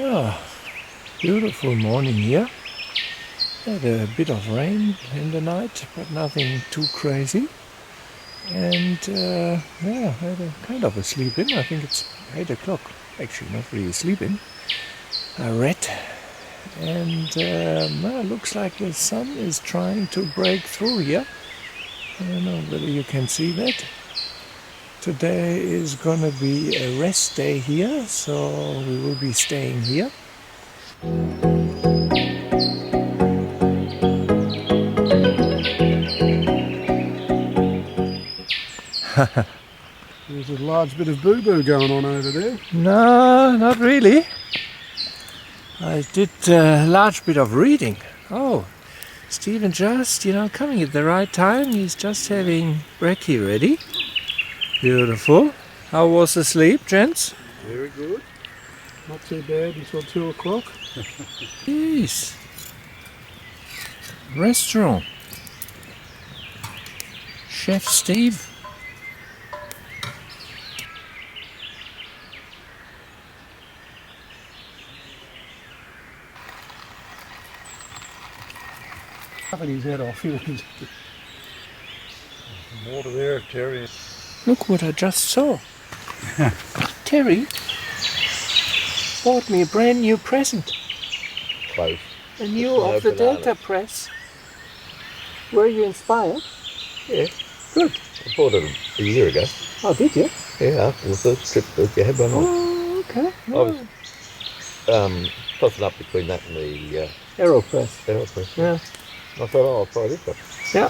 Ah, beautiful morning here. Had a bit of rain in the night, but nothing too crazy. And yeah, had a kind of a sleep in. I think it's 8 o'clock. Actually, not really sleeping. I read, and well, looks like the sun is trying to break through here. I don't know whether you can see that. Today is gonna be a rest day here, so we will be staying here. There's a large bit of boo-boo going on over there. No, not really. I did a large bit of reading. Oh, Stephen just, coming at the right time. He's just having Brekkie ready. Beautiful. How was the sleep, gents? Very good. Not too bad until 2 o'clock. Jeez. Restaurant. Chef Steve. Cutting his head off. Water there, Terry. Look what I just saw. Terry bought me a brand new present. Close. A new of the Delter Press. Were you inspired? Yeah. Good. I bought it a year ago. Oh, did you? Yeah, after the first trip that you had one on. Oh, okay. I was tossing up between that and the AeroPress. AeroPress. Yeah. I thought, oh, I'll try this one. Yeah.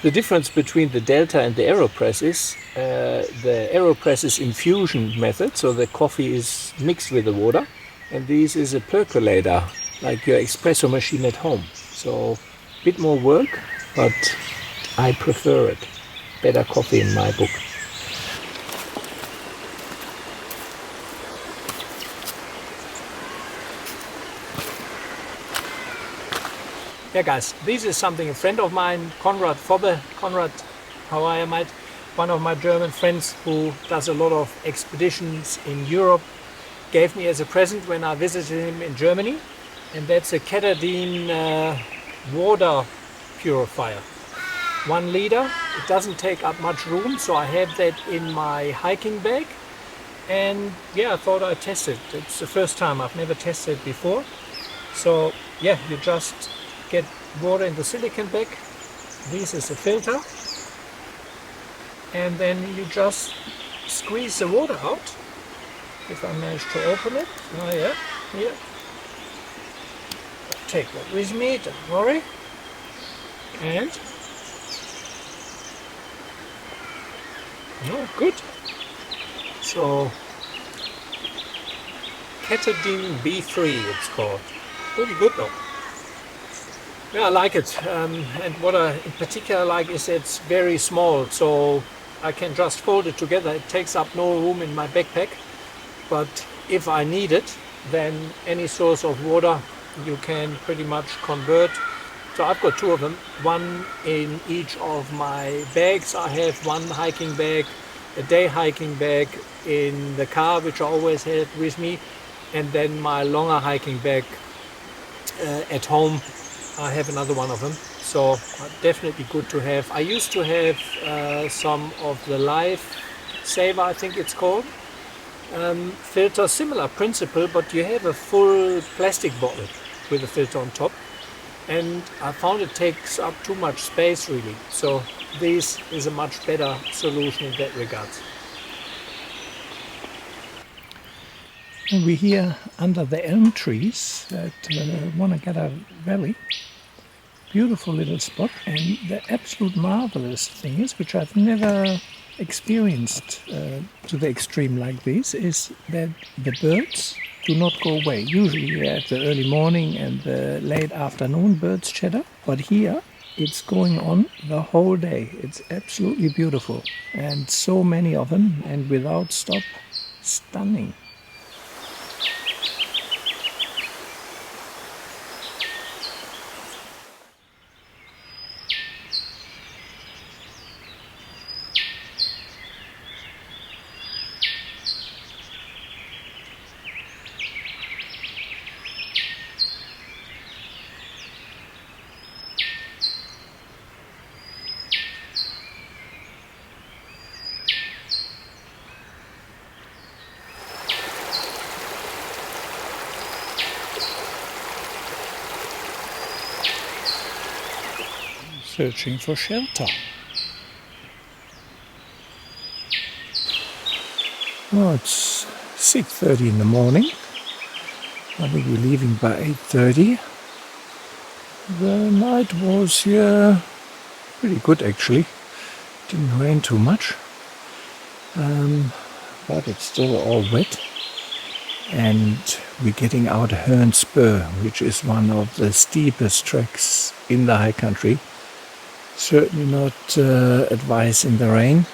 The difference between the Delta and the AeroPress is the AeroPress is infusion method, so the coffee is mixed with the water, and this is a percolator, like your espresso machine at home. So a bit more work, but I prefer it. Better coffee in my book. Yeah, guys, this is something a friend of mine, Konrad, how I might, one of my German friends who does a lot of expeditions in Europe, gave me as a present when I visited him in Germany. And that's a Katadyn water purifier. 1 liter, it doesn't take up much room, so I have that in my hiking bag. And yeah, I thought I'd test it. It's the first time, I've never tested it before. So yeah, you just get water in the silicone bag. This is the filter, and then you just squeeze the water out. If I manage to open it, oh yeah, here. Take that with me, don't worry. And oh, good. So Katadyn BeFree, it's called. Pretty good though. Yeah, I like it, and what I in particular like is it's very small, so I can just fold it together. It takes up no room in my backpack, but if I need it, then any source of water you can pretty much convert. So I've got 2 of them, one in each of my bags. I have one hiking bag, a day hiking bag in the car, which I always have with me, and then my longer hiking bag at home. I have another one of them, so definitely good to have. I used to have some of the Life Saver, I think it's called, filter, similar principle, but you have a full plastic bottle with a filter on top, and I found it takes up too much space really, so this is a much better solution in that regard. We're here under the elm trees at Wonnangatta Valley. Beautiful little spot, and the absolute marvelous thing is, which I've never experienced to the extreme like this, is that the birds do not go away. Usually at the early morning and the late afternoon birds chatter, but here it's going on the whole day. It's absolutely beautiful, and so many of them, and without stop. Stunning. searching for shelter. Well, it's 6:30 in the morning. I think we're leaving by 8:30. The night was pretty good actually. Didn't rain too much, but it's still all wet. And we're getting out Hern Spur, which is one of the steepest tracks in the high country. Certainly not advised in the rain,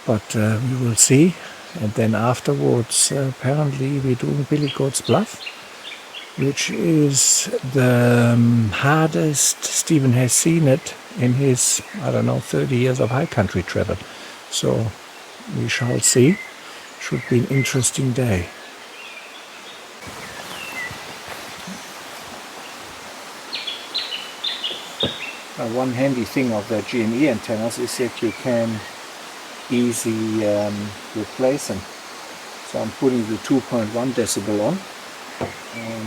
but we will see. And then afterwards, apparently we're doing Billy Goat's Bluff, which is the hardest Stephen has seen it in his, 30 years of high country travel. So we shall see. Should be an interesting day. One handy thing of the GME antennas is that you can easily replace them. So I'm putting the 2.1 decibel on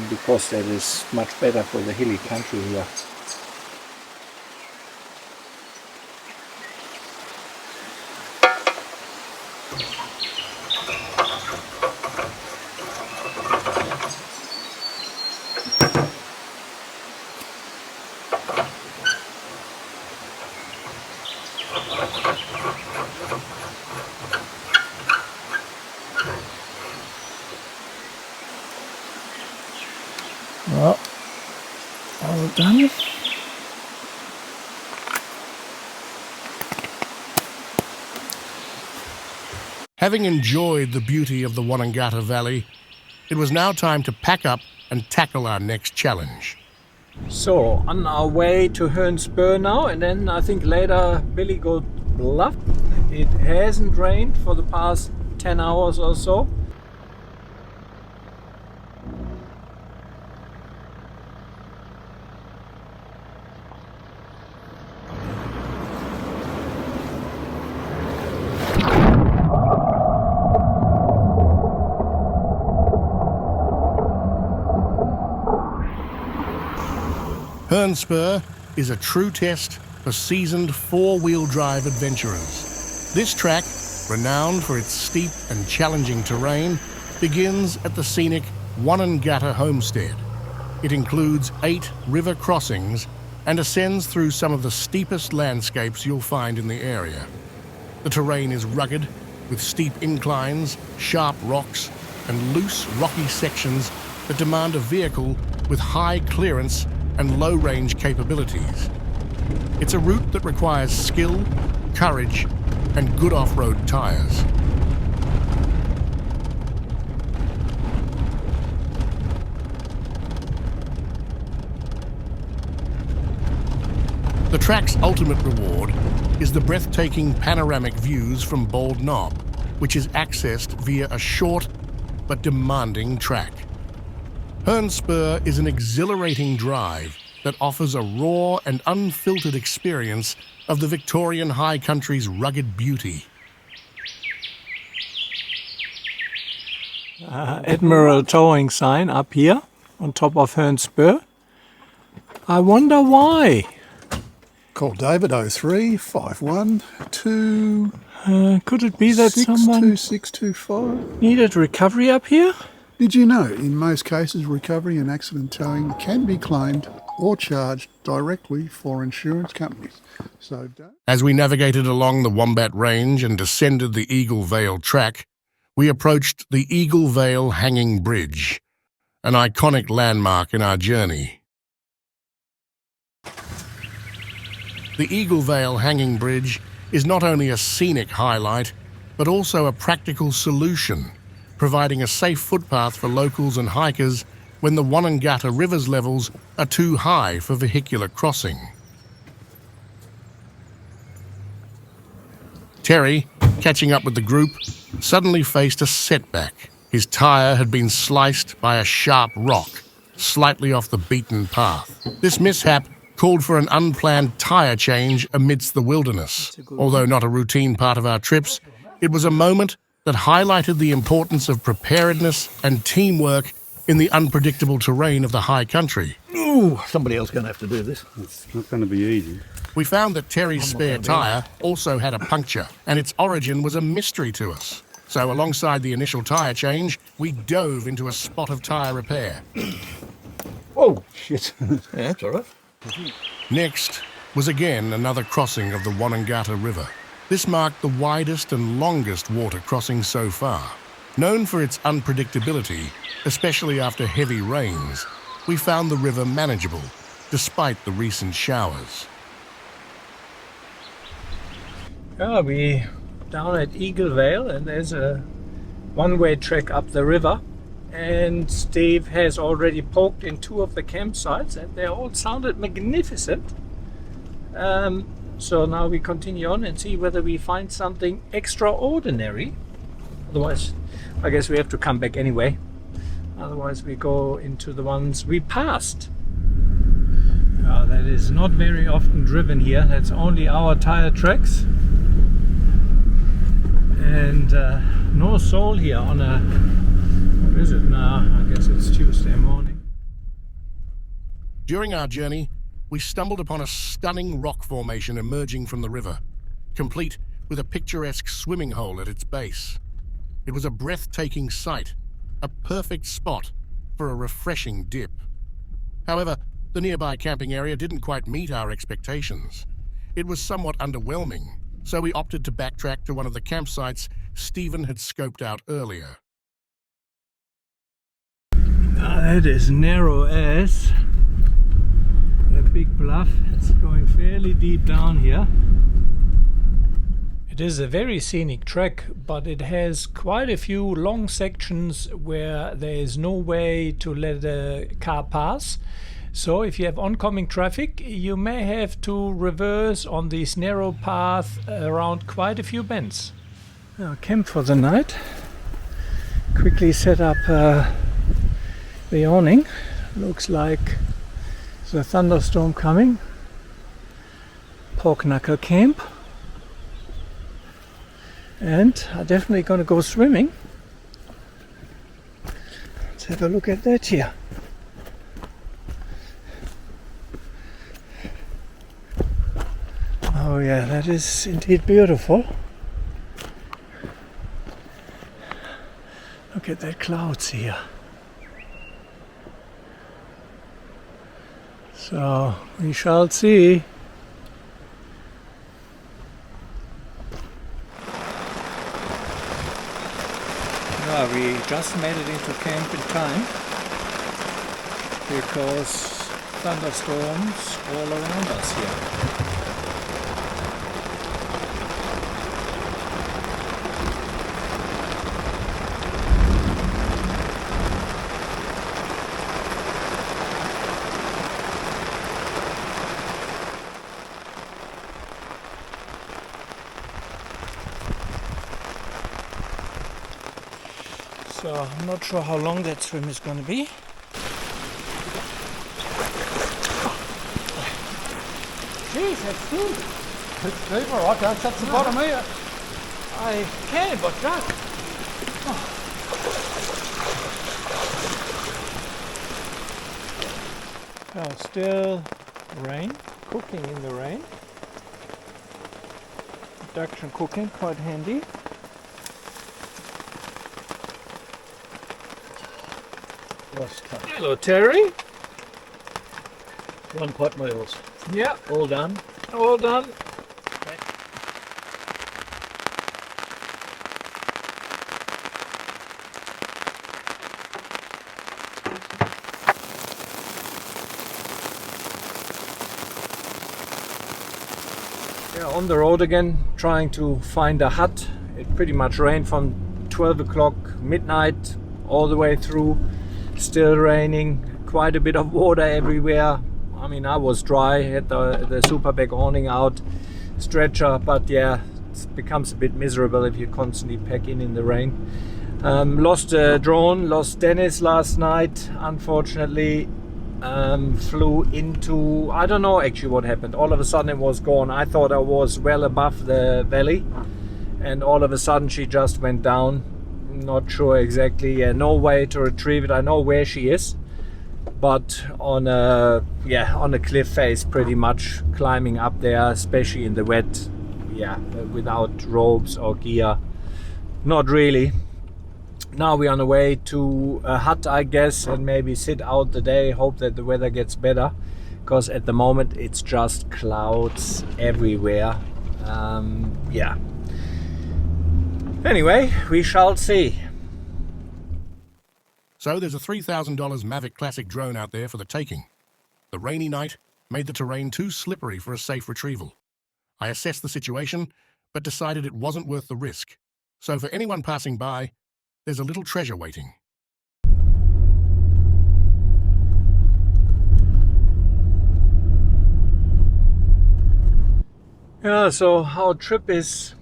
because that is much better for the hilly country here. Well, all done. Having enjoyed the beauty of the Wonnangatta Valley, it was now time to pack up and tackle our next challenge. So, on our way to Hern Spur now, and then I think later Billy Goat Bluff. It hasn't rained for the past 10 hours or so. Hern Spur is a true test for seasoned four-wheel drive adventurers. This track, renowned for its steep and challenging terrain, begins at the scenic Wonnangatta homestead. It includes 8 river crossings and ascends through some of the steepest landscapes you'll find in the area. The terrain is rugged, with steep inclines, sharp rocks, and loose, rocky sections that demand a vehicle with high clearance and low-range capabilities. It's a route that requires skill, courage, and good off-road tires. The track's ultimate reward is the breathtaking panoramic views from Bald Knob, which is accessed via a short but demanding track. Hern Spur is an exhilarating drive that offers a raw and unfiltered experience of the Victorian High Country's rugged beauty. Admiral Towing sign up here on top of Hern Spur. I wonder why. Call David 03 512 Could it be that someone 62625. needed recovery up here? Did you know in most cases recovery and accident towing can be claimed or charged directly for insurance companies? So don't. As we navigated along the Wombat Range and descended the Eaglevale track, we approached the Eaglevale Hanging Bridge, an iconic landmark in our journey. The Eaglevale Hanging Bridge is not only a scenic highlight, but also a practical solution, providing a safe footpath for locals and hikers when the Wonnangatta River's levels are too high for vehicular crossing. Terry, catching up with the group, suddenly faced a setback. His tyre had been sliced by a sharp rock, slightly off the beaten path. This mishap called for an unplanned tyre change amidst the wilderness. Although not a routine part of our trips, it was a moment that highlighted the importance of preparedness and teamwork in the unpredictable terrain of the high country. Ooh, somebody else going to have to do this. It's not going to be easy. We found that Terry's spare tyre also had a puncture, and its origin was a mystery to us. So alongside the initial tyre change, we dove into a spot of tyre repair. Oh, shit. Yeah, that's all right. Next was again another crossing of the Wonnangatta River. This marked the widest and longest water crossing so far. Known for its unpredictability, especially after heavy rains, we found the river manageable, despite the recent showers. Yeah, we down at Eaglevale, and there's a one-way track up the river, and Steve has already poked in 2 of the campsites, and they all sounded magnificent. So now we continue on and see whether we find something extraordinary. Otherwise, I guess we have to come back anyway. Otherwise we go into the ones we passed. That is not very often driven here. That's only our tire tracks. And no soul here on a, what is it now? I guess it's Tuesday morning. During our journey, we stumbled upon a stunning rock formation emerging from the river, complete with a picturesque swimming hole at its base. It was a breathtaking sight, a perfect spot for a refreshing dip. However, the nearby camping area didn't quite meet our expectations. It was somewhat underwhelming, so we opted to backtrack to one of the campsites Stephen had scoped out earlier. That is narrow as that big bluff. It's going fairly deep down here. It is a very scenic track, but it has quite a few long sections where there is no way to let a car pass. So if you have oncoming traffic, you may have to reverse on this narrow path around quite a few bends. Now, camp for the night. Quickly set up the awning. Looks like the thunderstorm coming. Pork knuckle camp. And I'm definitely going to go swimming. Let's have a look at that here. Oh yeah, that is indeed beautiful. Look at that clouds here. So we shall see. We just made it into camp in time because thunderstorms all around us here. So I'm not sure how long that swim is going to be. Jeez, that's deep. It's deeper, I can't touch the bottom here. I can, but just. Still rain, cooking in the rain. Induction cooking, quite handy. Hello, Terry. 1 pot meals. Yeah, All done. all done. Yeah, on the road again, trying to find a hut. It pretty much rained from 12 o'clock midnight all the way through. Still raining, quite a bit of water everywhere. I mean, I was dry, had the super bag awning out, stretcher, but yeah, it becomes a bit miserable if you constantly pack in the rain. Lost a drone, lost Denis last night, unfortunately. Flew into, I don't know actually what happened. All of a sudden it was gone. I thought I was well above the valley, and all of a sudden she just went down. Not sure exactly, no way to retrieve it. I know where she is, but on a cliff face, pretty much climbing up there, especially in the wet, without ropes or gear, not really. Now we're on the way to a hut, I guess, and maybe sit out the day, hope that the weather gets better, because at the moment it's just clouds everywhere. Anyway, we shall see. So there's a $3,000 Mavic Classic drone out there for the taking. The rainy night made the terrain too slippery for a safe retrieval. I assessed the situation, but decided it wasn't worth the risk. So for anyone passing by, there's a little treasure waiting. Yeah, so our trip is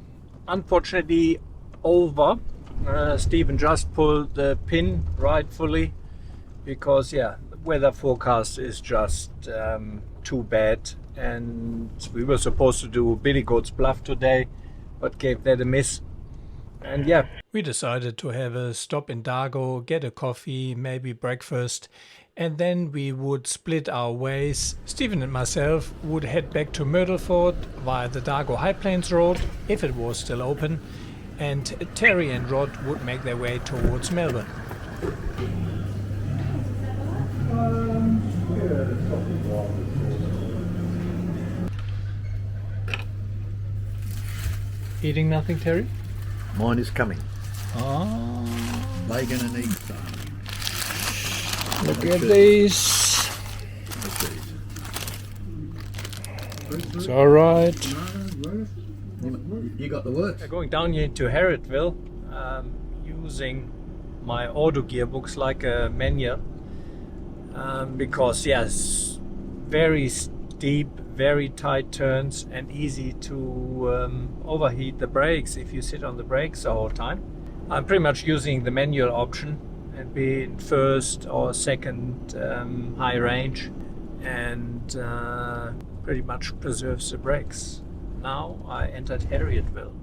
unfortunately over. Stephen just pulled the pin rightfully because the weather forecast is just too bad, and we were supposed to do Billy Goat's Bluff today but gave that a miss. And we decided to have a stop in Dargo, get a coffee, maybe breakfast, and then we would split our ways. Stephen and myself would head back to Myrtleford via the Dargo High Plains Road, if it was still open, and Terry and Rod would make their way towards Melbourne. Eating nothing, Terry? Mine is coming. Oh, Bacon and eggs. look at these. It's all right. You got the works. We're going down here to Harriettville, using my auto gearbooks like a manual, because it's very steep, very tight turns, and easy to overheat the brakes if you sit on the brakes the whole time. I'm pretty much using the manual option and be in first or second high range, and pretty much preserves the brakes. Now I entered Harriettville.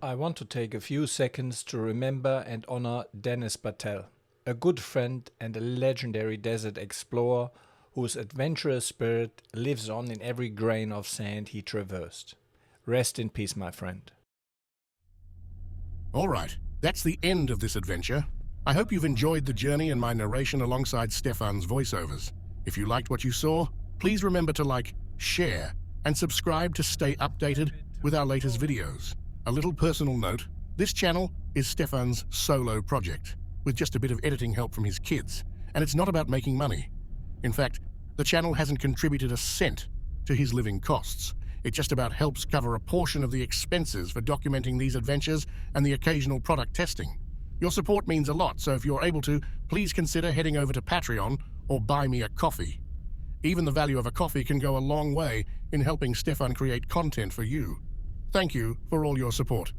I want to take a few seconds to remember and honor Denis Patel, a good friend and a legendary desert explorer whose adventurous spirit lives on in every grain of sand he traversed. Rest in peace, my friend. All right, that's the end of this adventure. I hope you've enjoyed the journey and my narration alongside Stefan's voiceovers. If you liked what you saw, please remember to like, share, and subscribe to stay updated with our latest videos. A little personal note, this channel is Stefan's solo project, with just a bit of editing help from his kids, and it's not about making money. In fact, the channel hasn't contributed a cent to his living costs. It just about helps cover a portion of the expenses for documenting these adventures and the occasional product testing. Your support means a lot, so if you're able to, please consider heading over to Patreon or buy me a coffee. Even the value of a coffee can go a long way in helping Stefan create content for you. Thank you for all your support.